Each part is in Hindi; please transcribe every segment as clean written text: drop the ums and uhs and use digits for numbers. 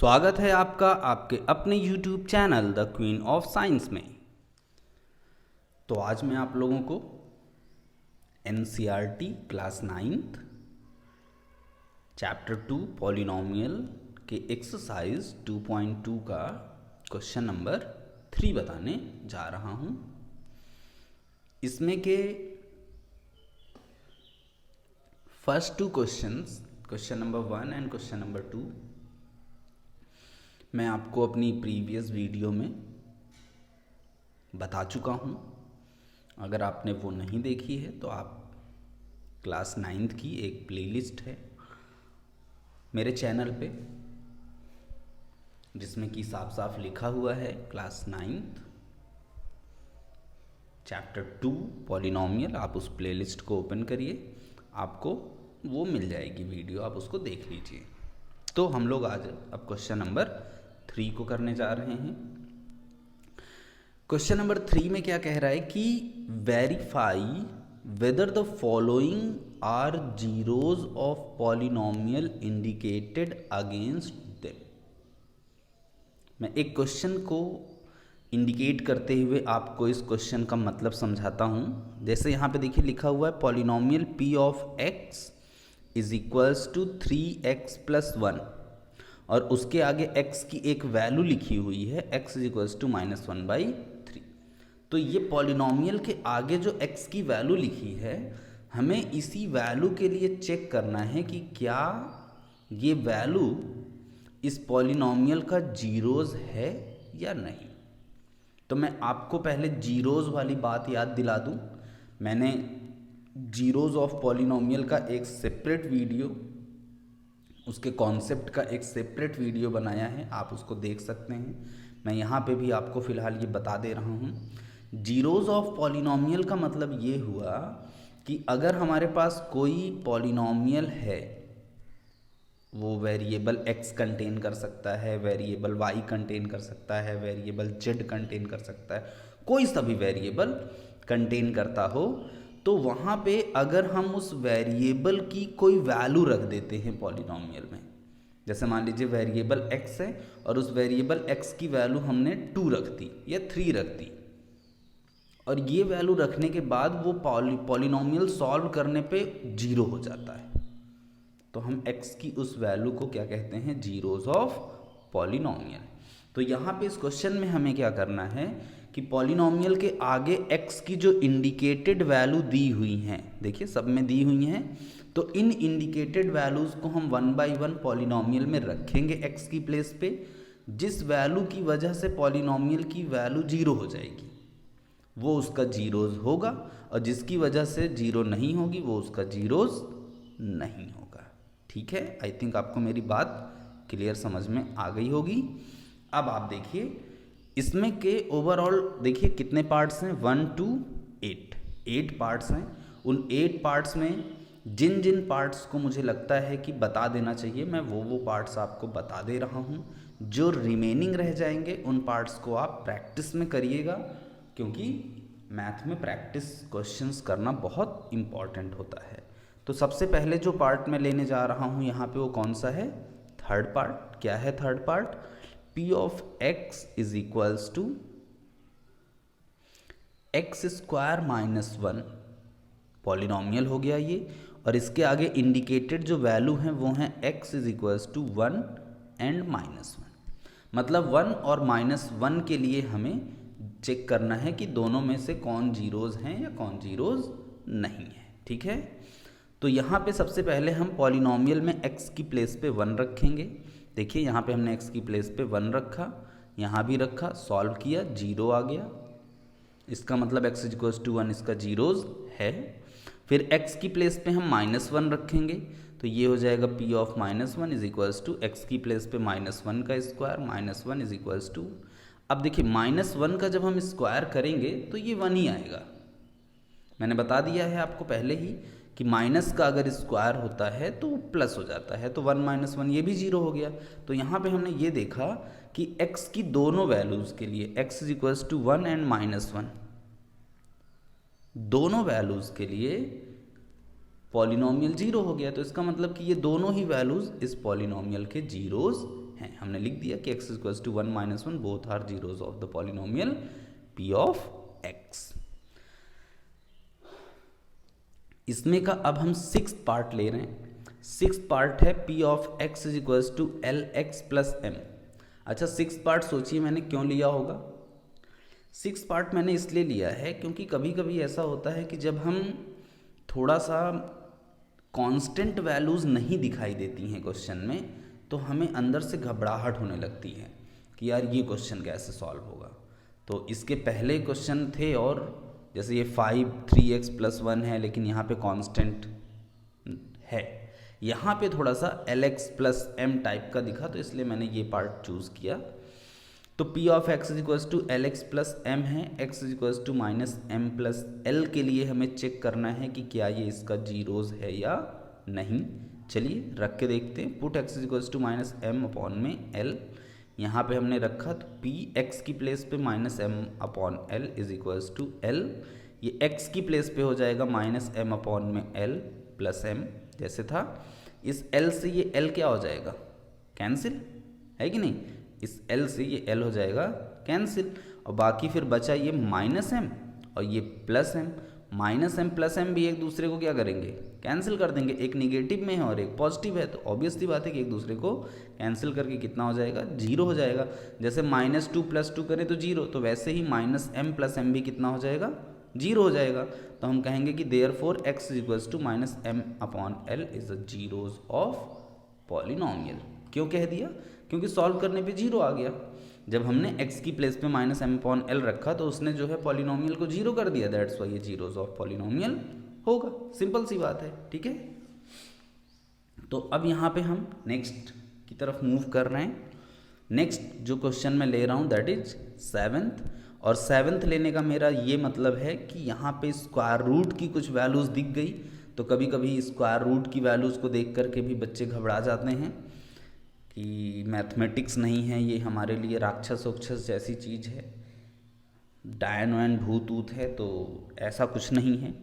स्वागत है आपका आपके अपने YouTube channel the queen of science में। तो आज मैं आप लोगों को NCERT class 9th chapter 2 polynomial के एक्सरसाइज 2.2 का क्वेश्चन नंबर 3 बताने जा रहा हूँ। इसमें के first two questions, question number 1 and question number 2, मैं आपको अपनी प्रीवियस वीडियो में बता चुका हूँ। अगर आपने वो नहीं देखी है तो आप क्लास 9th की एक प्लेलिस्ट है मेरे चैनल पे, जिसमें कि साफ साफ लिखा हुआ है क्लास 9th चैप्टर 2 पॉलिनोमियल। आप उस प्लेलिस्ट को ओपन करिए, आपको वो मिल जाएगी वीडियो, आप उसको देख लीजिए। तो हम लोग आज अब क्वेश्चन नंबर 3 को करने जा रहे हैं। क्वेश्चन नंबर 3 में क्या कह रहा है कि verify whether the following are zeros of polynomial indicated against them. मैं एक क्वेश्चन को इंडिकेट करते हुए आपको इस क्वेश्चन का मतलब समझाता हूं। जैसे यहाँ पे देखिए लिखा हुआ है polynomial p of x is equals to 3x plus 1, और उसके आगे x की एक वैल्यू लिखी हुई है x इज इक्वल्स टू -1/3। तो ये पॉलिनोमियल के आगे जो x की वैल्यू लिखी है, हमें इसी वैल्यू के लिए चेक करना है कि क्या ये वैल्यू इस पॉलिनोमियल का जीरोज है या नहीं। तो मैं आपको पहले जीरोज वाली बात याद दिला दूं। मैंने जीरोज ऑफ पॉलिनोमियल का एक सेपरेट वीडियो, उसके कॉन्सेप्ट का एक सेपरेट वीडियो बनाया है, आप उसको देख सकते हैं। मैं यहाँ पे भी आपको फ़िलहाल ये बता दे रहा हूँ। जीरोज ऑफ पॉलिनोमियल का मतलब ये हुआ कि अगर हमारे पास कोई पॉलिनोमियल है, वो वेरिएबल x कंटेन कर सकता है, वेरिएबल y कंटेन कर सकता है, वेरिएबल z कंटेन कर सकता है, कोई सा भी वेरिएबल कंटेन करता हो, तो वहाँ पे अगर हम उस वेरिएबल की कोई वैल्यू रख देते हैं पॉलिनोमियल में, जैसे मान लीजिए वेरिएबल x है और उस वेरिएबल x की वैल्यू हमने 2 रख दी या 3 रख दी, और ये वैल्यू रखने के बाद वो पॉलिनोमियल सॉल्व करने पे 0 हो जाता है, तो हम x की उस वैल्यू को क्या कहते हैं, जीरोज ऑफ पॉलिनोमियल। तो यहाँ पे इस क्वेश्चन में हमें क्या करना है कि पॉलिनोमियल के आगे x की जो इंडिकेटेड वैल्यू दी हुई हैं, देखिए सब में दी हुई हैं, तो इन इंडिकेटेड वैल्यूज़ को हम 1 बाई 1 पॉलिनोमियल में रखेंगे x की प्लेस पे। जिस वैल्यू की वजह से पॉलिनोमियल की वैल्यू 0 हो जाएगी वो उसका जीरोज होगा, और जिसकी वजह से 0 नहीं होगी वो उसका जीरोज नहीं होगा। ठीक है, आई थिंक आपको मेरी बात क्लियर समझ में आ गई होगी। अब आप देखिए इसमें के ओवरऑल देखिए कितने पार्ट्स हैं, 1 to 8 पार्ट्स हैं। उन 8 पार्ट्स में जिन जिन पार्ट्स को मुझे लगता है कि बता देना चाहिए, मैं वो पार्ट्स आपको बता दे रहा हूँ। जो रिमेनिंग रह जाएंगे उन पार्ट्स को आप प्रैक्टिस में करिएगा, क्योंकि मैथ में प्रैक्टिस क्वेश्चंस करना बहुत इम्पॉर्टेंट होता है। तो सबसे पहले जो पार्ट मैं लेने जा रहा हूँ यहाँ पे, वो कौन सा है, थर्ड पार्ट। क्या है third part, p of x is equals to x square minus 1, polynomial हो गया ये, और इसके आगे इंडिकेटेड जो वैल्यू हैं वो हैं x is equals to 1 and -1। मतलब 1 और -1 के लिए हमें चेक करना है कि दोनों में से कौन जीरोज हैं या कौन जीरोज नहीं है। ठीक है, तो यहाँ पे सबसे पहले हम पॉलिनोमियल में x की प्लेस पे 1 रखेंगे। देखिए यहाँ पे हमने x की प्लेस पे 1 रखा, यहाँ भी रखा, सॉल्व किया, 0 आ गया। इसका मतलब x इज इक्वल्स टू 1 इसका जीरोज है। फिर x की प्लेस पे हम -1 रखेंगे, तो ये हो जाएगा p of -1 is equals to x की प्लेस पे -1 का स्क्वायर, -1 इज इक्वल्स टू। अब देखिए -1 का जब हम स्क्वायर करेंगे तो ये 1 ही आएगा। मैंने बता दिया है आपको पहले ही कि माइनस का अगर स्क्वायर होता है तो प्लस हो जाता है, तो 1 - 1 ये भी 0 हो गया। तो यहाँ पे हमने ये देखा कि x की दोनों वैल्यूज़ के लिए x is equals to 1 and -1, दोनों वैल्यूज़ के लिए पॉलिनोमियल 0 हो गया। तो इसका मतलब कि ये दोनों ही वैल्यूज़ इस पॉलिनोमियल के जीरोज हैं। हमने लिख दिया कि x equals to 1 minus 1 both are zeros of the polynomial p of x। इसमें का अब हम 6th पार्ट ले रहे हैं। 6th पार्ट है p of x is equals to L x plus M. अच्छा 6th पार्ट सोचिए मैंने क्यों लिया होगा। 6th पार्ट मैंने इसलिए लिया है क्योंकि कभी कभी ऐसा होता है कि जब हम थोड़ा सा कांस्टेंट वैल्यूज़ नहीं दिखाई देती हैं क्वेश्चन में, तो हमें अंदर से घबराहट होने लगती है कि यार ये क्वेश्चन कैसे सॉल्व होगा। तो इसके पहले क्वेश्चन थे और जैसे ये 5 3x प्लस 1 है, लेकिन यहाँ पे कांस्टेंट है, यहाँ पे थोड़ा सा lx प्लस m टाइप का दिखा, तो इसलिए मैंने ये पार्ट चूज़ किया। तो p of x is equals to L x plus M है। x is equals to minus M plus L के लिए हमें चेक करना है कि क्या ये इसका जीरोज है या नहीं। चलिए रख के देखते हैं। Put x is equals to minus M upon में l, यहाँ पे हमने रखा तो p x की प्लेस पे minus M upon L is equals to l। ये x की प्लेस पे हो जाएगा माइनस एम अपॉन में l प्लस m जैसे था। इस l से ये l क्या हो जाएगा, कैंसिल, है कि नहीं। इस l से ये l हो जाएगा कैंसिल, और बाकी फिर बचा ये माइनस m और ये plus m। Minus m plus m भी एक दूसरे को क्या करेंगे, कैंसिल कर देंगे। एक निगेटिव में है और एक पॉजिटिव है, तो ऑब्वियसली बात है कि एक दूसरे को कैंसिल करके कितना हो जाएगा, जीरो हो जाएगा। जैसे माइनस 2 प्लस 2 करें तो जीरो, तो वैसे ही माइनस m प्लस m भी कितना हो जाएगा, जीरो हो जाएगा। तो हम कहेंगे कि therefore x is equals to minus M upon L is the zeros of polynomial. क्यों कह दिया, क्योंकि सॉल्व करने पे जीरो आ गया। जब हमने x की प्लेस पे माइनस एम अपॉन एल रखा तो उसने जो है पॉलिनोमियल को जीरो कर दिया, दैट्स वाई ये जीरोज ऑफ पॉलिनोमियल होगा। सिंपल सी बात है, ठीक है। तो अब यहाँ पे हम नेक्स्ट की तरफ मूव कर रहे हैं। नेक्स्ट जो क्वेश्चन मैं ले रहा हूँ दैट इज 7th, और 7th लेने का मेरा ये मतलब है कि यहाँ पे स्क्वायर रूट की कुछ वैल्यूज़ दिख गई, तो कभी कभी स्क्वायर रूट की वैल्यूज़ को देख करके भी बच्चे घबरा जाते हैं कि मैथमेटिक्स नहीं है, ये हमारे लिए राक्षस उक्षस जैसी चीज़ है, डायन वैन भूत ऊत है। तो ऐसा कुछ नहीं है।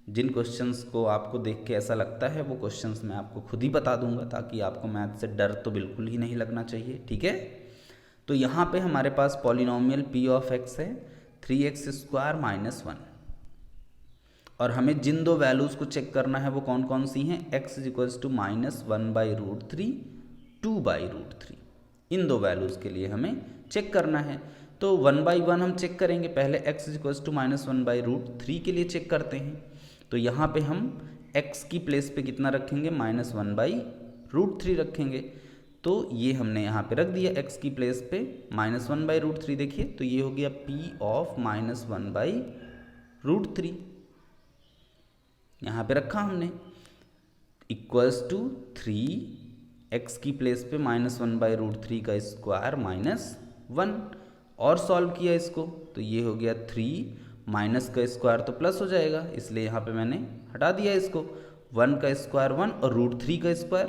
जिन क्वेश्चंस को आपको देख के ऐसा लगता है वो क्वेश्चंस मैं आपको खुद ही बता दूंगा, ताकि आपको मैथ से डर तो बिल्कुल ही नहीं लगना चाहिए, ठीक है। तो यहाँ पे हमारे पास पॉलिनोमियल p ऑफ x है 3x स्क्वायर माइनस 1, और हमें जिन दो वैल्यूज़ को चेक करना है वो कौन कौन सी हैं, x is equals to minus 1/√3 2/√3। इन दो वैल्यूज़ के लिए हमें चेक करना है। तो 1/1 हम चेक करेंगे। पहले x is equals to minus 1/√3 के लिए चेक करते हैं। तो यहाँ पे हम x की प्लेस पे कितना रखेंगे, माइनस 1/√3 रखेंगे। तो ये हमने यहाँ पे रख दिया x की प्लेस पे माइनस 1/√3। देखिए तो ये हो गया p ऑफ माइनस 1/√3, यहाँ पे रखा हमने, इक्वल्स टू 3x की प्लेस पे माइनस 1/√3 का स्क्वायर माइनस 1, और सॉल्व किया इसको तो ये हो गया 3 माइनस का स्क्वायर तो प्लस हो जाएगा, इसलिए यहाँ पे मैंने हटा दिया इसको। 1 का स्क्वायर 1 और √3 का स्क्वायर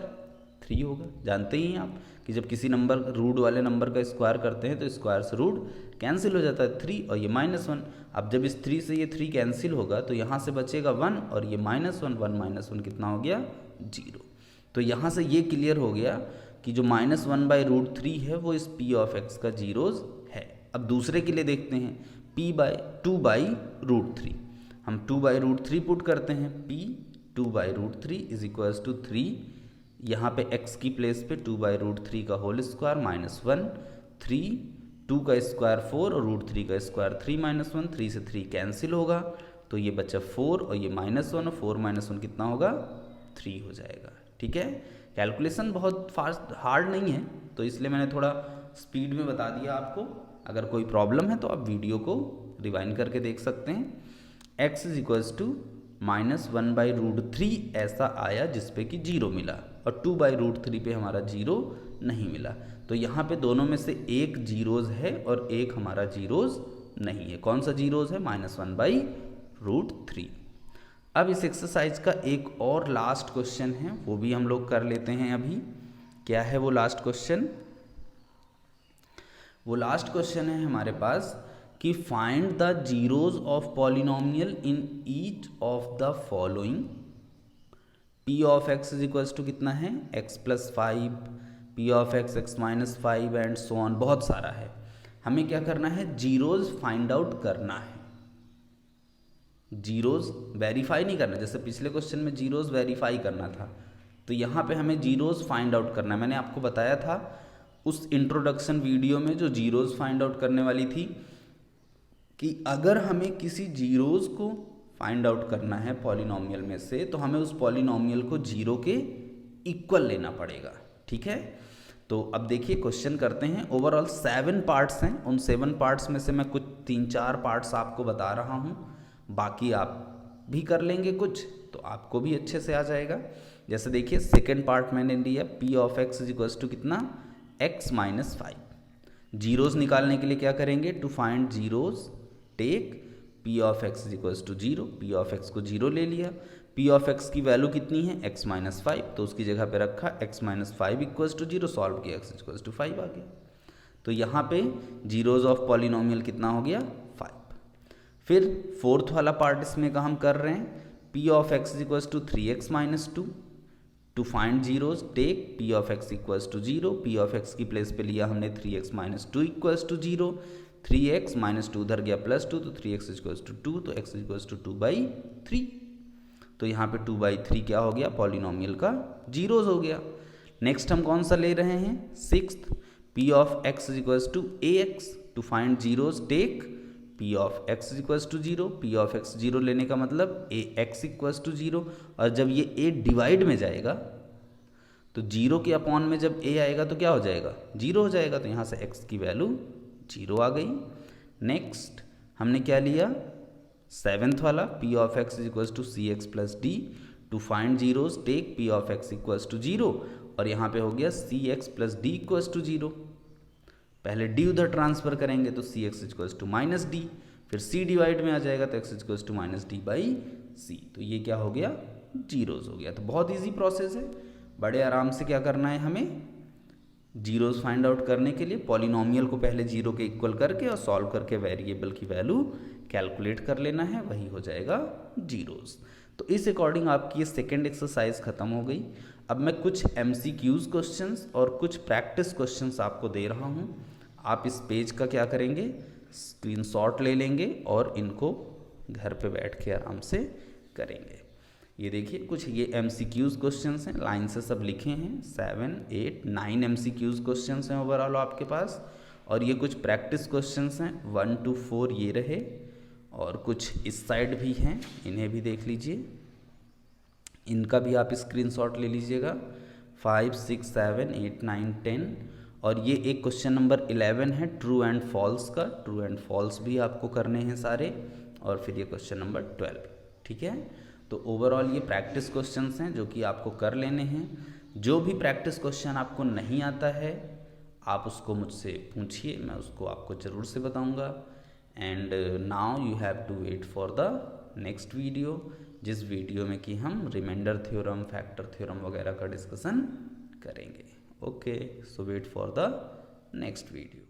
3 होगा। जानते ही हैं आप कि जब किसी नंबर रूट वाले नंबर का स्क्वायर करते हैं तो स्क्वायर से रूट कैंसिल हो जाता है 3, और ये -1। अब जब इस 3 से ये 3 कैंसिल होगा तो यहाँ से बचेगा 1, और ये -1 1 -1 कितना हो गया, 0। तो यहाँ से ये क्लियर हो गया कि जो -1/√3 है वो इस p ऑफ x का जीरोज है। अब दूसरे के लिए देखते हैं, p/2/√3। हम 2/√3 पुट करते हैं, p 2/√3 इज इक्वल्स टू 3, यहाँ पे x की प्लेस पे 2/√3 का होल स्क्वायर माइनस 1, 3 2 का स्क्वायर 4 और √3 का स्क्वायर 3 -1, 3 से 3 कैंसिल होगा तो ये बचा 4 और ये -1, और 4 -1 कितना होगा, 3 हो जाएगा, ठीक है। कैलकुलेशन बहुत फास्ट हार्ड नहीं है, तो इसलिए मैंने थोड़ा स्पीड में बता दिया आपको। अगर कोई प्रॉब्लम है तो आप वीडियो को रिवाइंड करके देख सकते हैं। x is equals to minus 1/√3 ऐसा आया जिसपे कि 0 मिला, और 2/√3 पे हमारा 0 नहीं मिला। तो यहाँ पे दोनों में से एक जीरोज है और एक हमारा जीरोज नहीं है। कौन सा जीरोज है, -1/√3। अब इस एक्सरसाइज का एक और लास्ट क्वेश्चन है, वो भी हम लोग कर लेते हैं अभी। क्या है वो लास्ट क्वेश्चन, वो लास्ट क्वेश्चन है हमारे पास कि find the zeros of polynomial in each of the following. p of x is equals to कितना है, x + 5 P of x x minus 5 and so on, बहुत सारा है। हमें क्या करना है, जीरोज फाइंड आउट करना है। जीरोज वेरीफाई नहीं करना, जैसे पिछले क्वेश्चन में जीरोज वेरीफाई करना था, तो यहाँ पे हमें जीरोज फाइंड आउट करना है। मैंने आपको बताया था उस इंट्रोडक्शन वीडियो में जो जीरोज फाइंड आउट करने वाली थी कि अगर हमें किसी जीरोज को फाइंड आउट करना है पॉलिनॉमियल में से, तो हमें उस पॉलिनॉमियल को जीरो के इक्वल लेना पड़ेगा। ठीक है, तो अब देखिए क्वेश्चन करते हैं। ओवरऑल 7 पार्ट्स हैं, उन 7 पार्ट्स में से मैं कुछ 3-4 पार्ट्स आपको बता रहा हूँ, बाकी आप भी कर लेंगे कुछ, तो आपको भी अच्छे से आ जाएगा। जैसे देखिए सेकेंड पार्ट मैंने लिया, P of x is equals to कितना, एक्स माइनस 5। जीरोज निकालने के लिए क्या करेंगे, to find zeros take P of x is equals to 0। P of x को 0 ले लिया, पी ऑफ एक्स की वैल्यू कितनी है, एक्स माइनस 5, तो उसकी जगह पे रखा x minus 5 equals to 0, solve किया एक्स इक्वल्स टू 5 आ गया। तो यहाँ पे जीरोज ऑफ पॉलिनोमियल कितना हो गया, 5। फिर फोर्थ वाला पार्ट इसमें का हम कर रहे हैं, P of x is equals to 3x minus 2। To find zeros take P of x equals to 0। P of x की प्लेस पे लिया हमने 3x minus 2 equals to 0। 3x minus 2 उधर गया प्लस 2, तो 3x इक्वल्स टू 2, तो x इक्वल्स टू 2/3। तो यहाँ पे 2/3 क्या हो गया, पॉलिनोमियल का जीरोज हो गया। नेक्स्ट हम कौन सा ले रहे हैं, sixth, P of x equals to ax। To find zeros take P of x equals to 0। P of x 0 लेने का मतलब ax इक्वल्स टू 0, और जब ये a डिवाइड में जाएगा तो 0 के अपॉन में जब a आएगा तो क्या हो जाएगा, 0 हो जाएगा, तो यहाँ से x की वैल्यू 0 आ गई। नेक्स्ट हमने क्या लिया, सेवेंथ वाला, p of x is equals to c x plus d. To find zeros take P of x equals to 0, और यहाँ पे हो गया c x plus d equals to 0। पहले d उधर ट्रांसफर करेंगे तो c x equals to minus d, फिर c डिवाइड में आ जाएगा तो x equals to minus d by c, तो ये क्या हो गया, जीरोज हो गया। तो बहुत इजी प्रोसेस है, बड़े आराम से क्या करना है, हमें जीरोज फाइंड आउट करने के लिए पॉलिनोमियल को पहले 0 के इक्वल करके और सॉल्व करके वेरिएबल की वैल्यू कैलकुलेट कर लेना है, वही हो जाएगा जीरोज। तो इस अकॉर्डिंग आपकी ये सेकेंड एक्सरसाइज खत्म हो गई। अब मैं कुछ MCQs क्वेश्चंस और कुछ प्रैक्टिस क्वेश्चंस आपको दे रहा हूँ। आप इस पेज का क्या करेंगे, स्क्रीनशॉट ले लेंगे और इनको घर पे बैठ के आराम से करेंगे। ये देखिए कुछ ये MCQs क्वेश्चंस हैं, लाइन से सब लिखे हैं, 7, 8, 9 MCQs क्वेश्चंस हैं ओवरऑल आपके पास, और ये कुछ प्रैक्टिस क्वेश्चंस हैं 1 to 4 ये रहे, और कुछ इस साइड भी हैं, इन्हें भी देख लीजिए, इनका भी आप स्क्रीनशॉट ले लीजिएगा, 5, 6, 7, 8, 9, 10, और ये एक क्वेश्चन नंबर 11 है ट्रू एंड फॉल्स का, ट्रू एंड फॉल्स भी आपको करने हैं सारे, और फिर ये क्वेश्चन नंबर 12। ठीक है, तो ओवरऑल ये प्रैक्टिस क्वेश्चंस हैं जो कि आपको कर लेने हैं। जो भी प्रैक्टिस क्वेश्चन आपको नहीं आता है आप उसको मुझसे पूछिए, मैं उसको आपको ज़रूर से बताऊंगा। And now you have to wait for the next video, जिस वीडियो में कि हम रिमाइंडर थ्योरम, फैक्टर थ्योरम वगैरह का डिस्कशन करेंगे। Okay, so wait for the next video.